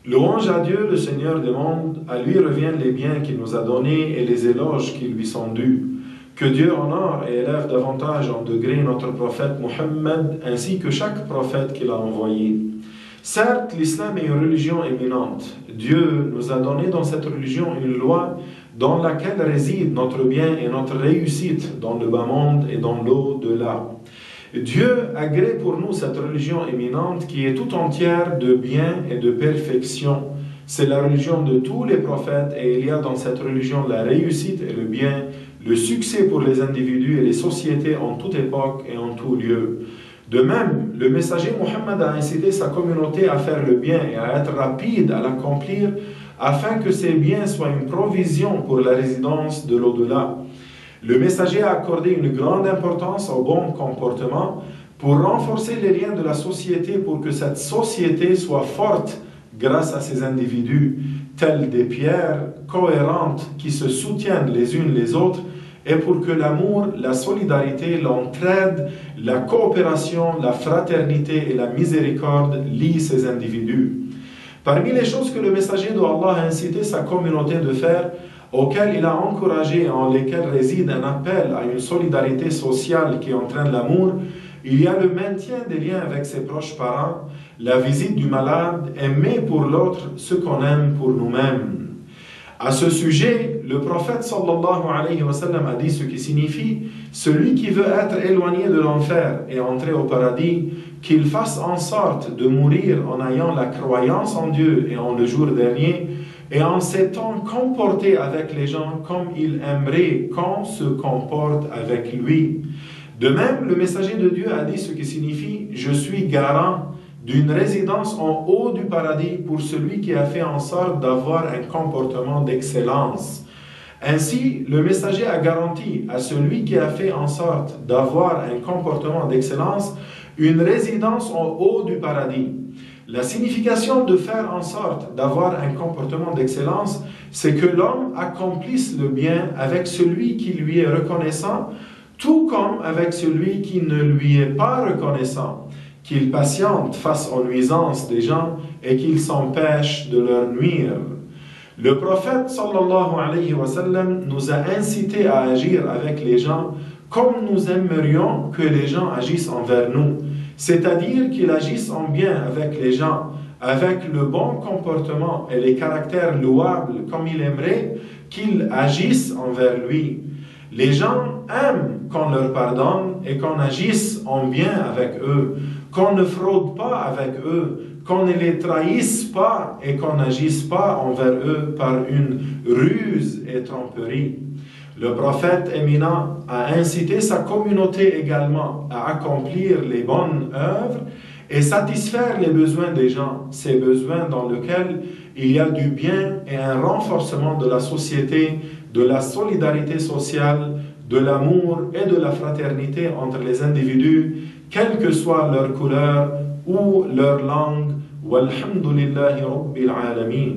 Louange à Dieu, le Seigneur des mondes, à lui reviennent les biens qu'il nous a donnés et les éloges qui lui sont dus. Que Dieu honore et élève davantage en degré notre prophète Mohammed, ainsi que chaque prophète qu'il a envoyé. Certes, l'islam est une religion éminente. Dieu nous a donné dans cette religion une loi dans laquelle réside notre bien et notre réussite dans le bas monde et dans l'au-delà. Dieu agrée pour nous cette religion éminente qui est tout entière de bien et de perfection. C'est la religion de tous les prophètes et il y a dans cette religion la réussite et le bien, le succès pour les individus et les sociétés en toute époque et en tout lieu. De même, le messager Mohammed a incité sa communauté à faire le bien et à être rapide à l'accomplir afin que ces biens soient une provision pour la résidence de l'au-delà. Le messager a accordé une grande importance au bon comportement pour renforcer les liens de la société pour que cette société soit forte grâce à ces individus, tels des pierres cohérentes qui se soutiennent les unes les autres et pour que l'amour, la solidarité, l'entraide, la coopération, la fraternité et la miséricorde lient ces individus. Parmi les choses que le messager d'Allah a incité sa communauté de faire, auxquelles il a encouragé et en lesquelles réside un appel à une solidarité sociale qui entraîne l'amour, il y a le maintien des liens avec ses proches parents, la visite du malade, aimer pour l'autre ce qu'on aime pour nous-mêmes. À ce sujet, le prophète sallallahu alayhi wa sallam a dit ce qui signifie « Celui qui veut être éloigné de l'enfer et entrer au paradis, qu'il fasse en sorte de mourir en ayant la croyance en Dieu et en le jour dernier, et en s'étant comporté avec les gens comme il aimerait qu'on se comporte avec lui. » De même, le messager de Dieu a dit ce qui signifie « Je suis garant d'une résidence en haut du paradis pour celui qui a fait en sorte d'avoir un comportement d'excellence. » Ainsi, le messager a garanti à celui qui a fait en sorte d'avoir un comportement d'excellence une résidence en haut du paradis. La signification de faire en sorte d'avoir un comportement d'excellence, c'est que l'homme accomplisse le bien avec celui qui lui est reconnaissant, tout comme avec celui qui ne lui est pas reconnaissant, qu'il patiente face aux nuisances des gens et qu'il s'empêche de leur nuire. Le prophète sallallahu alayhi wa sallam nous a incités à agir avec les gens comme nous aimerions que les gens agissent envers nous, c'est-à-dire qu'ils agissent en bien avec les gens, avec le bon comportement et les caractères louables comme il aimerait qu'ils agissent envers lui. Les gens aiment qu'on leur pardonne et qu'on agisse en bien avec eux, qu'on ne fraude pas avec eux, qu'on ne les trahisse pas et qu'on n'agisse pas envers eux par une ruse et tromperie. Le prophète éminent a incité sa communauté également à accomplir les bonnes œuvres et satisfaire les besoins des gens, ces besoins dans lesquels il y a du bien et un renforcement de la société, de la solidarité sociale, de l'amour et de la fraternité entre les individus, quelle que soit leur couleur ou leur langue. Walhamdulillahi Rabbil Alamin.